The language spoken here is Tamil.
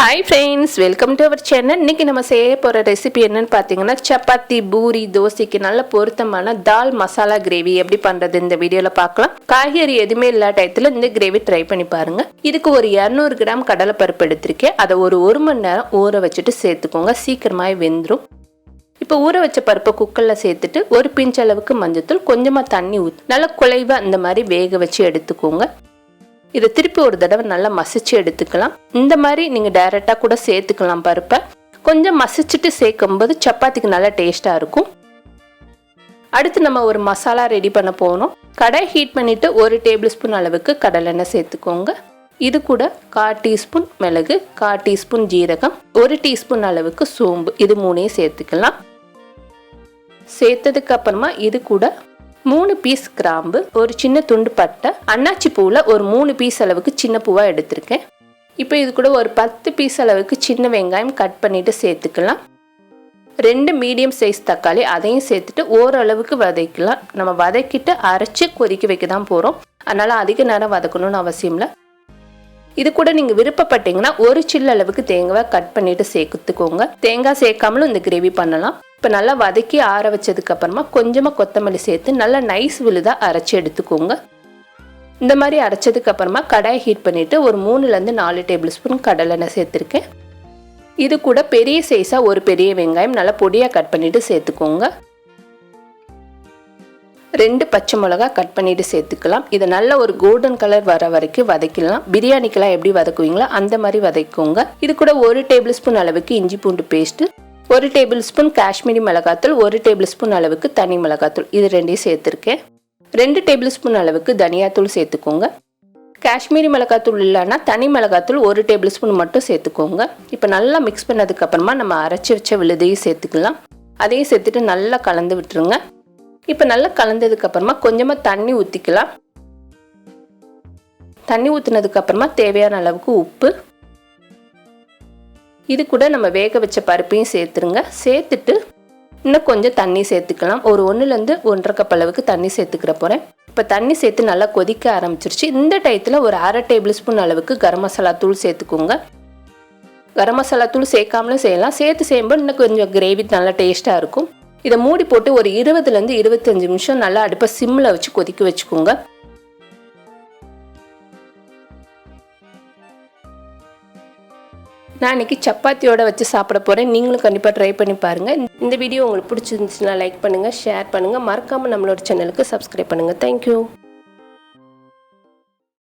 Hi friends, welcome to our channel. இன்னைக்கு நம்ம செய்ய போற ரெசிபி என்னன்னு பாத்தீங்கன்னா சப்பாத்தி, பூரி, தோசைக்கு நல்ல பொருத்தமான தால் மசாலா கிரேவி எப்படி பண்றது இந்த வீடியோல பார்க்கலாம். காய்கறி எதுமே இல்லாத டயத்துல இந்த கிரேவி ட்ரை பண்ணி பாருங்க. இதுக்கு ஒரு 200 கிராம் கடலை பருப்பு எடுத்திருக்கேன். அதை ஒரு 1 மணி நேரம் ஊற வச்சுட்டு சேர்த்துக்கோங்க. சீக்கிரமாவே வெந்துரும். இப்போ ஊற வச்ச பருப்பை குக்கர்ல சேர்த்துட்டு ஒரு பிஞ்ச் அளவுக்கு மஞ்சத்தூள், கொஞ்சமா தண்ணி ஊத்தி நல்லா குழைவா இந்த மாதிரி வேக வச்சு எடுத்துக்கோங்க. இதை திருப்பி ஒரு தடவை நல்லா மசிச்சு எடுத்துக்கலாம். இந்த மாதிரி நீங்கள் டைரெக்டாக கூட சேர்த்துக்கலாம். பருப்பை கொஞ்சம் மசிச்சுட்டு சேர்க்கும்போது சப்பாத்திக்கு நல்லா டேஸ்ட்டாக இருக்கும். அடுத்து நம்ம ஒரு மசாலா ரெடி பண்ண போகணும். கடாய் ஹீட் பண்ணிவிட்டு 1 டேபிள் ஸ்பூன் அளவுக்கு கடலெண்ணெய் சேர்த்துக்கோங்க. இது கூட 1/4 டீஸ்பூன் மிளகு, 1/4 டீஸ்பூன் ஜீரகம், 1 டீஸ்பூன் அளவுக்கு சோம்பு, இது 3 சேர்த்துக்கலாம். சேர்த்ததுக்கு அப்புறமா இது கூட 3 பீஸ் கிராம்பு, ஒரு சின்ன துண்டு பட்டை, அன்னாச்சி பூவில் ஒரு 3 பீஸ் அளவுக்கு சின்ன பூவா எடுத்திருக்கேன். இப்போ இது கூட ஒரு 10 பீஸ் அளவுக்கு சின்ன வெங்காயம் கட் பண்ணிட்டு சேர்த்துக்கலாம். 2 மீடியம் சைஸ் தக்காளி, அதையும் சேர்த்துட்டு ஓரளவுக்கு வதக்கலாம். நம்ம வதக்கிட்டு அரைச்சி கொதிக்க வைக்க தான் போகிறோம். அதனால அதிக நேரம் வதக்கணும்னு அவசியம் இல்லை. இது கூட நீங்கள் விருப்பப்பட்டீங்கன்னா ஒரு சில்லு அளவுக்கு தேங்காய் கட் பண்ணிட்டு சேர்த்துக்கோங்க. தேங்காய் சேர்க்காமலும் இந்த கிரேவி பண்ணலாம். இப்போ நல்லா வதக்கி ஆற வச்சதுக்கு அப்புறமா கொஞ்சமாக கொத்தமல்லி சேர்த்து நல்லா நைஸ் விழுதா அரைச்சி எடுத்துக்கோங்க. இந்த மாதிரி அரைச்சதுக்கு அப்புறமா கடாய் ஹீட் பண்ணிட்டு ஒரு 3லேருந்து 4 டேபிள் ஸ்பூன் கடலெண்ணெய் சேர்த்துருக்கேன். இது கூட பெரிய சைஸாக ஒரு பெரிய வெங்காயம் நல்லா பொடியாக கட் பண்ணிட்டு சேர்த்துக்கோங்க. 2 பச்சை மிளகா கட் பண்ணிட்டு சேர்த்துக்கலாம். இதை நல்ல ஒரு கோல்டன் கலர் வர வரைக்கும் வதக்கலாம். பிரியாணிக்கெல்லாம் எப்படி வதக்குவீங்களோ அந்த மாதிரி வதக்கிக்கோங்க. இது கூட 1 டேபிள் ஸ்பூன் அளவுக்கு இஞ்சி பூண்டு பேஸ்ட்டு, 1 டேபிள் ஸ்பூன் காஷ்மீரி மிளகாத்தூள், 1 டேபிள் ஸ்பூன் அளவுக்கு தனி மிளகாத்தூள், இது 2 சேர்த்துருக்கேன். 2 டேபிள் ஸ்பூன் அளவுக்கு தனியாத்தூள் சேர்த்துக்கோங்க. காஷ்மீரி மிளகாத்தூள் இல்லைன்னா தனி மிளகாத்தூள் 1 டேபிள் ஸ்பூன் மட்டும் சேர்த்துக்கோங்க. இப்போ நல்லா மிக்ஸ் பண்ணதுக்கு அப்புறமா நம்ம அரைச்சி வச்ச விழுதையும் சேர்த்துக்கலாம். அதையும் சேர்த்துட்டு நல்லா கலந்து விட்டுருங்க. இப்போ நல்லா கலந்ததுக்கு அப்புறமா கொஞ்சமாக தண்ணி ஊற்றிக்கலாம். தண்ணி ஊற்றினதுக்கு அப்புறமா தேவையான அளவுக்கு உப்பு, இது கூட நம்ம வேக வச்ச பருப்பையும் சேர்த்துருங்க. சேர்த்துட்டு இன்னும் கொஞ்சம் தண்ணி சேர்த்துக்கலாம். ஒரு 1லேருந்து 1.5 கப் அளவுக்கு தண்ணி சேர்த்துக்கிற போகிறேன். இப்போ தண்ணி சேர்த்து நல்லா கொதிக்க ஆரம்பிச்சிருச்சு. இந்த டயத்தில் ஒரு 1/2 டேபிள் ஸ்பூன் அளவுக்கு கரம் மசாலா தூள் சேர்த்துக்கோங்க. கரம் மசாலா தூள் சேர்க்காமலும் செய்யலாம். சேர்த்து செய்யும்போது இன்னும் கொஞ்சம் கிரேவி நல்லா டேஸ்ட்டாக இருக்கும். இதை மூடி போட்டு ஒரு 20லேருந்து 25 நிமிஷம் நல்லா அடுப்பை சிம்மில் வச்சு கொதிக்க வச்சுக்கோங்க. நான் இன்னைக்கு சப்பாத்தியோட வச்சு சாப்பிட போகிறேன். நீங்களும் கண்டிப்பாக ட்ரை பண்ணி பாருங்கள். இந்த வீடியோ உங்களுக்கு பிடிச்சிருந்துச்சுன்னா லைக் பண்ணுங்கள், ஷேர் பண்ணுங்கள். மறக்காமல் நம்மளோட சேனலுக்கு சப்ஸ்கிரைப் பண்ணுங்கள். தேங்க்யூ.